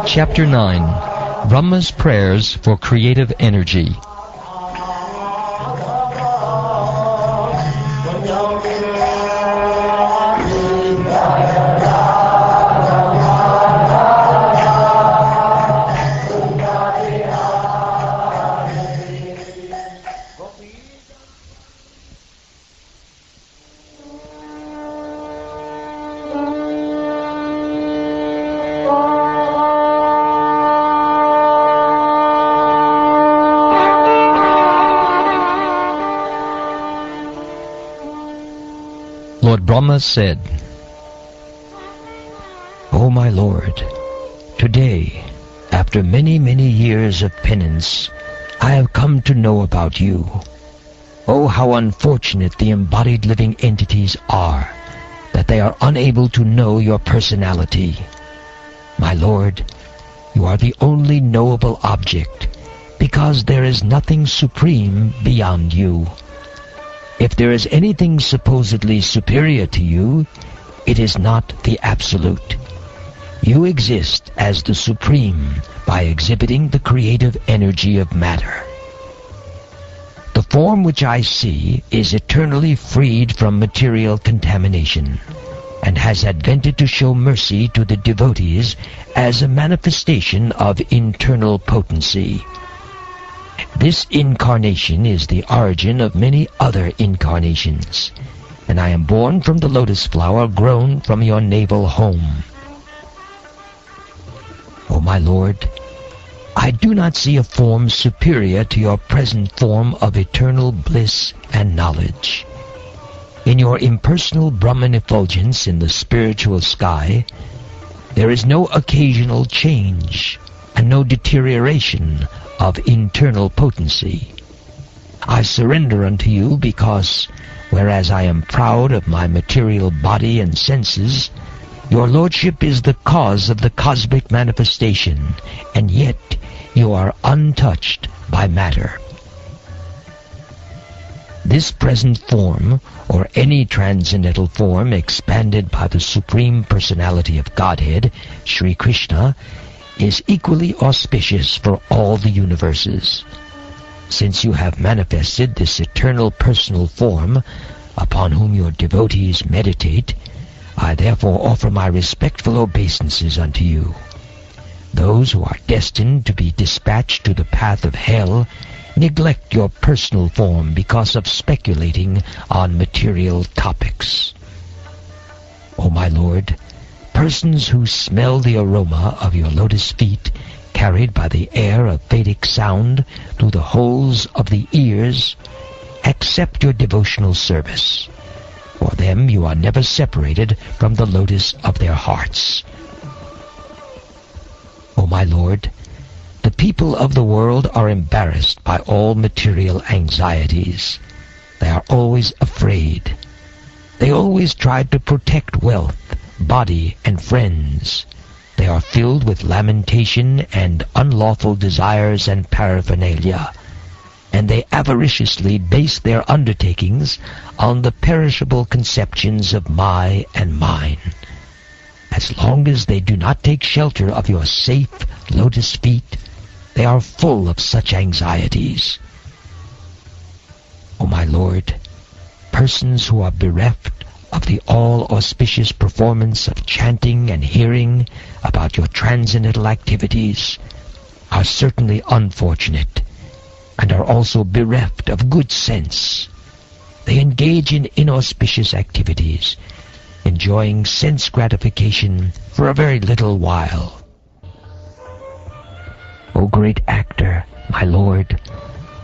Chapter 9. Brahma's Prayers for Creative Energy. Lord Brahma said, O my Lord, today, after many, many years of penance, I have come to know about you. Oh, how unfortunate the embodied living entities are, that they are unable to know your personality. My Lord, you are the only knowable object, because there is nothing supreme beyond you. If there is anything supposedly superior to you, it is not the Absolute. You exist as the Supreme by exhibiting the creative energy of matter. The form which I see is eternally freed from material contamination, and has advented to show mercy to the devotees as a manifestation of internal potency. This incarnation is the origin of many other incarnations, and I am born from the lotus flower grown from your navel home. O my Lord, I do not see a form superior to your present form of eternal bliss and knowledge. In your impersonal Brahman effulgence in the spiritual sky, there is no occasional change and no deterioration of internal potency. I surrender unto you because, whereas I am proud of my material body and senses, your Lordship is the cause of the cosmic manifestation, and yet you are untouched by matter. This present form, or any transcendental form expanded by the Supreme Personality of Godhead, Sri Krishna, is equally auspicious for all the universes. Since you have manifested this eternal personal form, upon whom your devotees meditate, I therefore offer my respectful obeisances unto you. Those who are destined to be dispatched to the path of hell neglect your personal form because of speculating on material topics. O my Lord, persons who smell the aroma of your lotus feet, carried by the air of Vedic sound through the holes of the ears, accept your devotional service. For them you are never separated from the lotus of their hearts. O my Lord, the people of the world are embarrassed by all material anxieties. They are always afraid. They always try to protect wealth, body, and friends. They are filled with lamentation and unlawful desires and paraphernalia, and they avariciously base their undertakings on the perishable conceptions of my and mine. As long as they do not take shelter of your safe lotus feet, they are full of such anxieties. O my Lord, persons who are bereft of the all-auspicious performance of chanting and hearing about your transcendental activities are certainly unfortunate, and are also bereft of good sense. They engage in inauspicious activities, enjoying sense gratification for a very little while. O great actor, my Lord,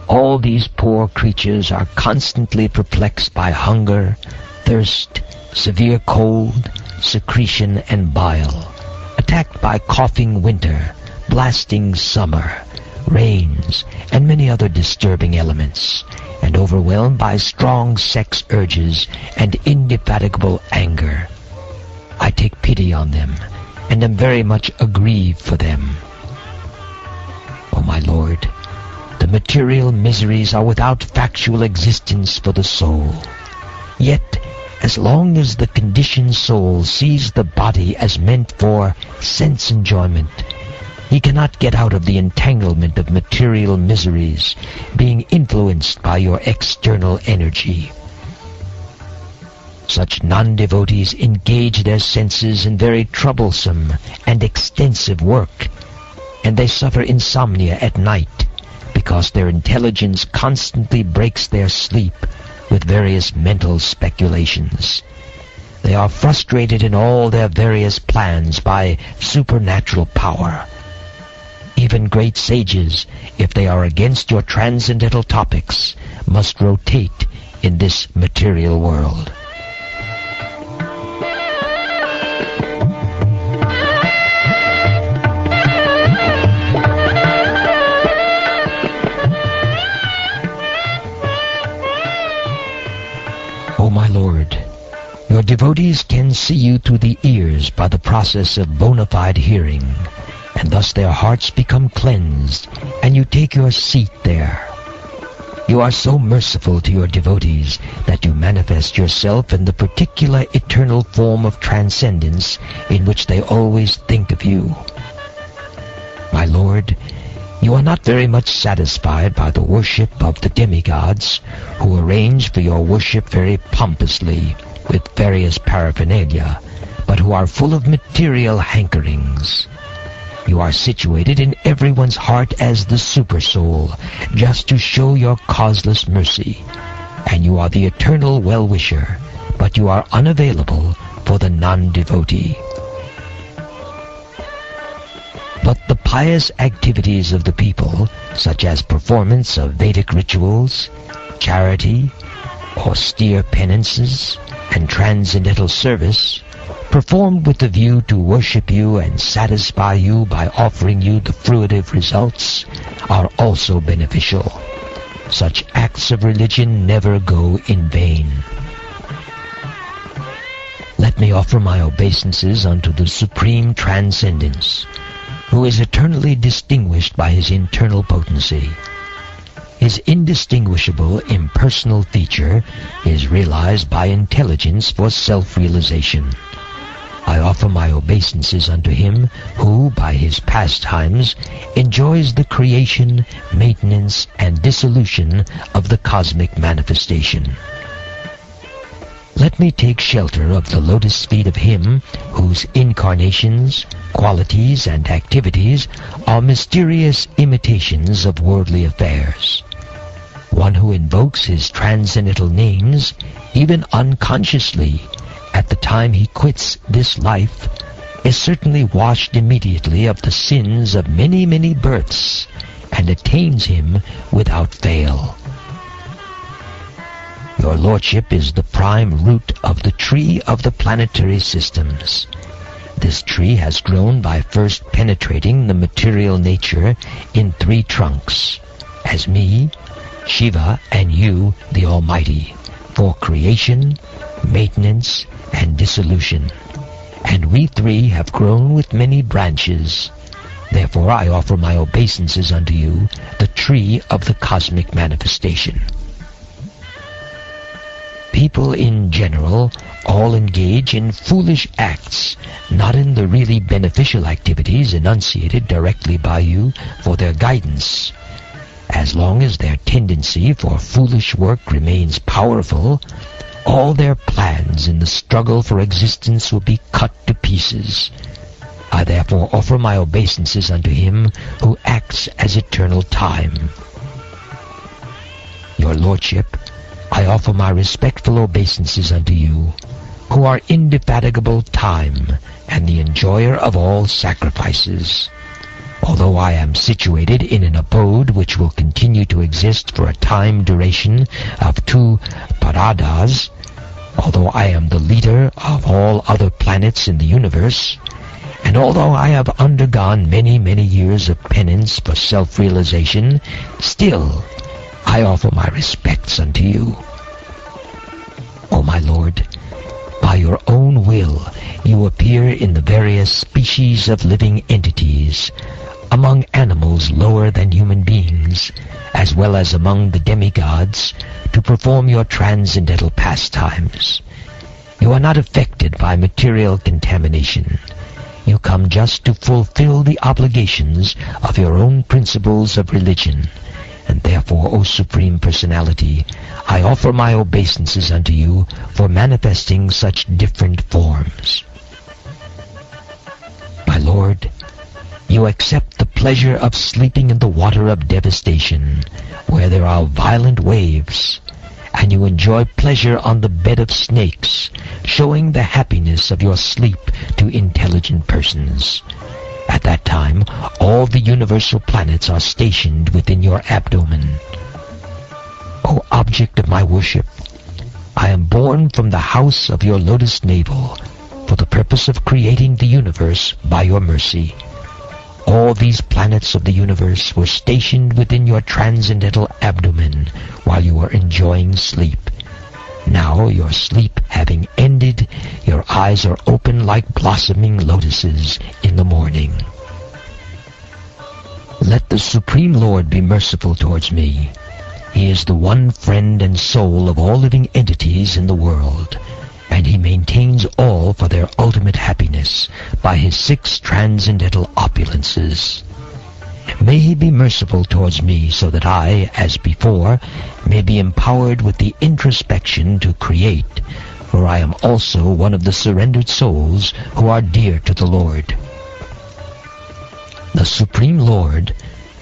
all these poor creatures are constantly perplexed by hunger, thirst, severe cold, secretion, and bile, attacked by coughing winter, blasting summer, rains, and many other disturbing elements, and overwhelmed by strong sex urges and indefatigable anger. I take pity on them, and am very much aggrieved for them. O my Lord, the material miseries are without factual existence for the soul. Yet, as long as the conditioned soul sees the body as meant for sense enjoyment, He cannot get out of the entanglement of material miseries, being influenced by your external energy. Such non-devotees engage their senses in very troublesome and extensive work, and they suffer insomnia at night because their intelligence constantly breaks their sleep with various mental speculations. They are frustrated in all their various plans by supernatural power. Even great sages, if they are against your transcendental topics, must rotate in this material world. O my Lord, your devotees can see you through the ears by the process of bona fide hearing, and thus their hearts become cleansed, and you take your seat there. You are so merciful to your devotees that you manifest yourself in the particular eternal form of transcendence in which they always think of you. My Lord, you are not very much satisfied by the worship of the demigods, who arrange for your worship very pompously with various paraphernalia, but who are full of material hankerings. You are situated in everyone's heart as the Supersoul, just to show your causeless mercy, and you are the eternal well-wisher, but you are unavailable for the non-devotee. But the pious activities of the people, such as performance of Vedic rituals, charity, austere penances, and transcendental service, performed with the view to worship you and satisfy you by offering you the fruitive results, are also beneficial. Such acts of religion never go in vain. Let me offer my obeisances unto the Supreme Transcendence, who is eternally distinguished by his internal potency. His indistinguishable impersonal feature is realized by intelligence for self-realization. I offer my obeisances unto him who, by his pastimes, enjoys the creation, maintenance, and dissolution of the cosmic manifestation. Let me take shelter of the lotus feet of him whose incarnations, qualities, and activities are mysterious imitations of worldly affairs. One who invokes his transcendental names, even unconsciously, at the time he quits this life, is certainly washed immediately of the sins of many, many births, and attains him without fail. Your Lordship is the prime root of the tree of the planetary systems. This tree has grown by first penetrating the material nature in 3 trunks, as me, Shiva, and you, the Almighty, for creation, maintenance, and dissolution. And we 3 have grown with many branches. Therefore I offer my obeisances unto you, the tree of the cosmic manifestation. People in general all engage in foolish acts, not in the really beneficial activities enunciated directly by you for their guidance. As long as their tendency for foolish work remains powerful, all their plans in the struggle for existence will be cut to pieces. I therefore offer my obeisances unto him who acts as eternal time. Your Lordship, I offer my respectful obeisances unto you, who are indefatigable time and the enjoyer of all sacrifices. Although I am situated in an abode which will continue to exist for a time duration of 2 paradas, although I am the leader of all other planets in the universe, and although I have undergone many, many years of penance for self-realization, still I offer my respects unto you. O my Lord, by your own will you appear in the various species of living entities, among animals lower than human beings, as well as among the demigods, to perform your transcendental pastimes. You are not affected by material contamination. You come just to fulfill the obligations of your own principles of religion. And therefore, O Supreme Personality, I offer my obeisances unto you for manifesting such different forms. My Lord, you accept the pleasure of sleeping in the water of devastation, where there are violent waves, and you enjoy pleasure on the bed of snakes, showing the happiness of your sleep to intelligent persons. At that time, all the universal planets are stationed within your abdomen. O object of my worship, I am born from the house of your lotus navel for the purpose of creating the universe by your mercy. All these planets of the universe were stationed within your transcendental abdomen while you were enjoying sleep. Now, your sleep having ended, your eyes are open like blossoming lotuses in the morning. Let the Supreme Lord be merciful towards me. He is the one friend and soul of all living entities in the world, and he maintains all for their ultimate happiness by his 6 transcendental opulences. May he be merciful towards me so that I, as before, may be empowered with the introspection to create, for I am also one of the surrendered souls who are dear to the Lord. The Supreme Lord,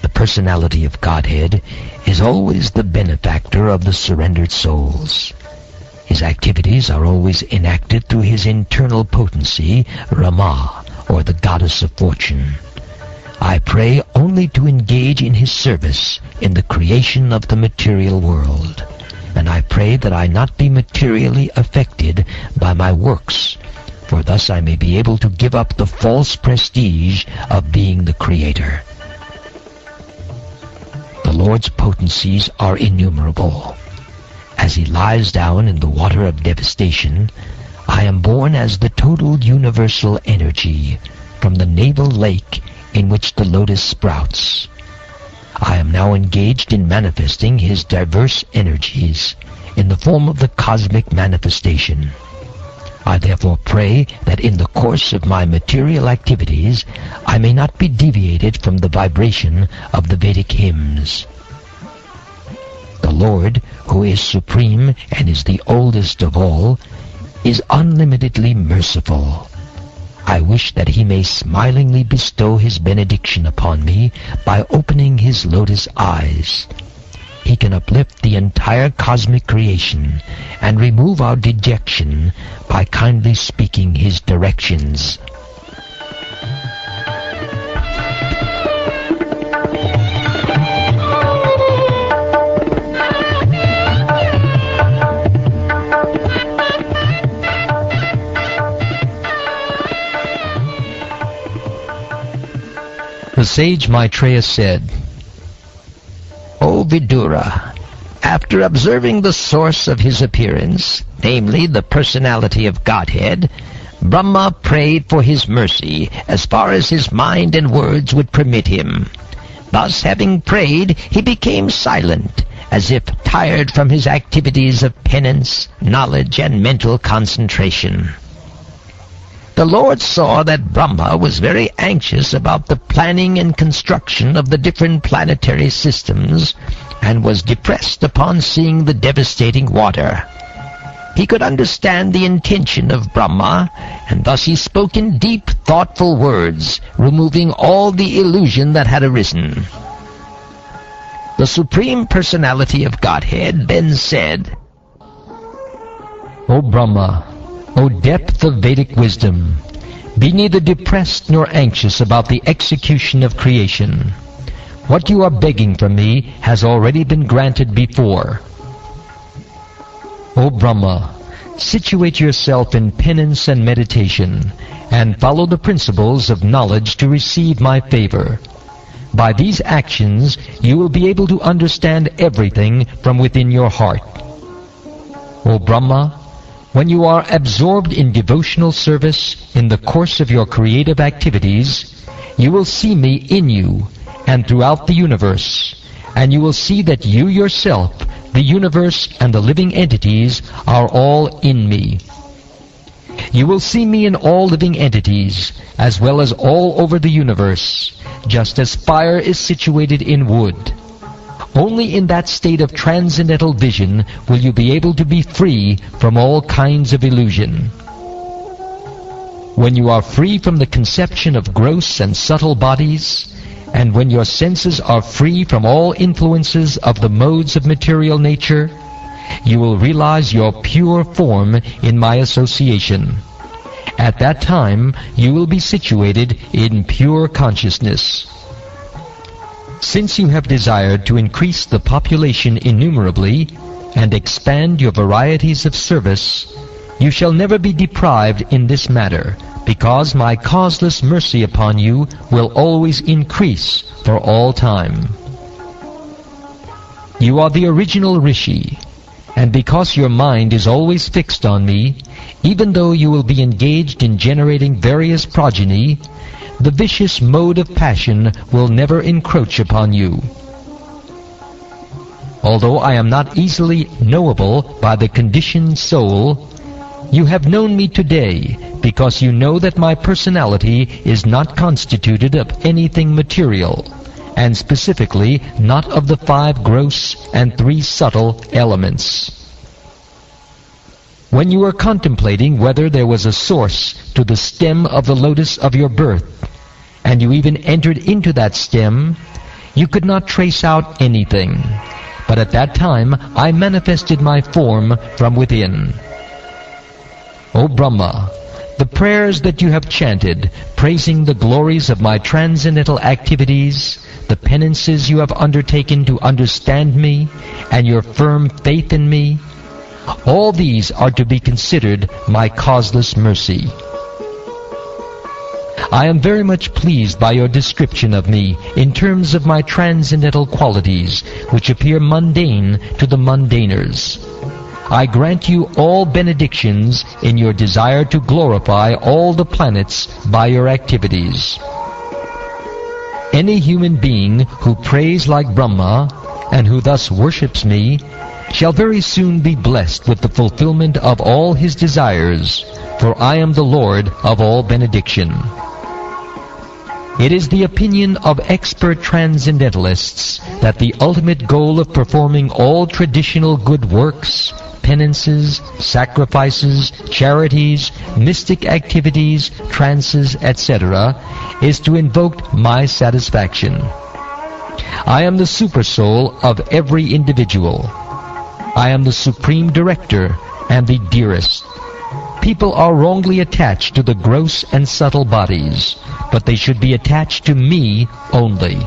the Personality of Godhead, is always the benefactor of the surrendered souls. His activities are always enacted through his internal potency, Rama, or the goddess of fortune. I pray only to engage in his service in the creation of the material world, and I pray that I not be materially affected by my works, for thus I may be able to give up the false prestige of being the creator. The Lord's potencies are innumerable. As he lies down in the water of devastation, I am born as the total universal energy from the navel lake in which the lotus sprouts. I am now engaged in manifesting his diverse energies in the form of the cosmic manifestation. I therefore pray that in the course of my material activities I may not be deviated from the vibration of the Vedic hymns. The Lord, who is supreme and is the oldest of all, is unlimitedly merciful. I wish that he may smilingly bestow his benediction upon me by opening his lotus eyes. He can uplift the entire cosmic creation and remove our dejection by kindly speaking his directions. The sage Maitreya said, O Vidura, after observing the source of his appearance, namely the personality of Godhead, Brahma prayed for his mercy as far as his mind and words would permit him. Thus, having prayed, he became silent, as if tired from his activities of penance, knowledge, and mental concentration. The Lord saw that Brahma was very anxious about the planning and construction of the different planetary systems, and was depressed upon seeing the devastating water. He could understand the intention of Brahma, and thus he spoke in deep, thoughtful words, removing all the illusion that had arisen. The Supreme Personality of Godhead then said, O Brahma, O depth of Vedic wisdom, be neither depressed nor anxious about the execution of creation. What you are begging from me has already been granted before. O Brahma, situate yourself in penance and meditation, and follow the principles of knowledge to receive my favor. By these actions, you will be able to understand everything from within your heart. O Brahma, when you are absorbed in devotional service in the course of your creative activities, you will see me in you and throughout the universe, and you will see that you yourself, the universe, and the living entities are all in me. You will see me in all living entities, as well as all over the universe, just as fire is situated in wood. Only in that state of transcendental vision will you be able to be free from all kinds of illusion. When you are free from the conception of gross and subtle bodies, and when your senses are free from all influences of the modes of material nature, you will realize your pure form in my association. At that time, you will be situated in pure consciousness. Since you have desired to increase the population innumerably and expand your varieties of service, you shall never be deprived in this matter, because my causeless mercy upon you will always increase for all time. You are the original Rishi, and because your mind is always fixed on me, even though you will be engaged in generating various progeny, the vicious mode of passion will never encroach upon you. Although I am not easily knowable by the conditioned soul, you have known me today because you know that my personality is not constituted of anything material, and specifically not of the 5 gross and 3 subtle elements. When you were contemplating whether there was a source to the stem of the lotus of your birth, and you even entered into that stem, you could not trace out anything. But at that time I manifested my form from within. O Brahma, the prayers that you have chanted, praising the glories of my transcendental activities, the penances you have undertaken to understand me, and your firm faith in me, all these are to be considered my causeless mercy. I am very much pleased by your description of me in terms of my transcendental qualities, which appear mundane to the mundaners. I grant you all benedictions in your desire to glorify all the planets by your activities. Any human being who prays like Brahma, and who thus worships me, shall very soon be blessed with the fulfillment of all his desires, for I am the Lord of all benediction. It is the opinion of expert transcendentalists that the ultimate goal of performing all traditional good works, penances, sacrifices, charities, mystic activities, trances, etc., is to invoke my satisfaction. I am the supersoul of every individual. I am the supreme director and the dearest. People are wrongly attached to the gross and subtle bodies, but they should be attached to me only.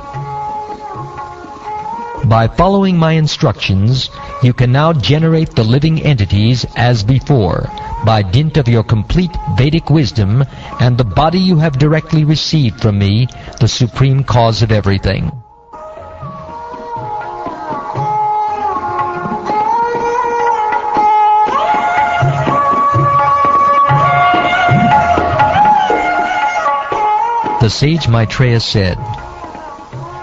By following my instructions, you can now generate the living entities as before, by dint of your complete Vedic wisdom and the body you have directly received from me, the supreme cause of everything. The sage Maitreya said,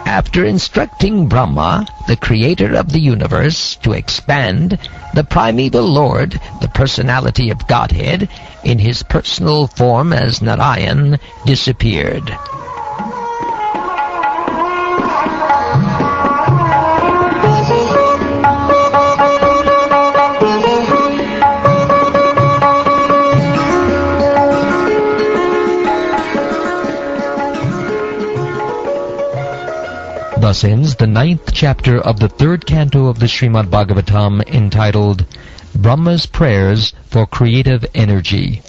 After instructing Brahma, the creator of the universe, to expand, the primeval Lord, the personality of Godhead, in his personal form as Narayan, disappeared. Thus ends the 9th chapter of the 3rd canto of the Srimad Bhagavatam, entitled Brahma's Prayers for Creative Energy.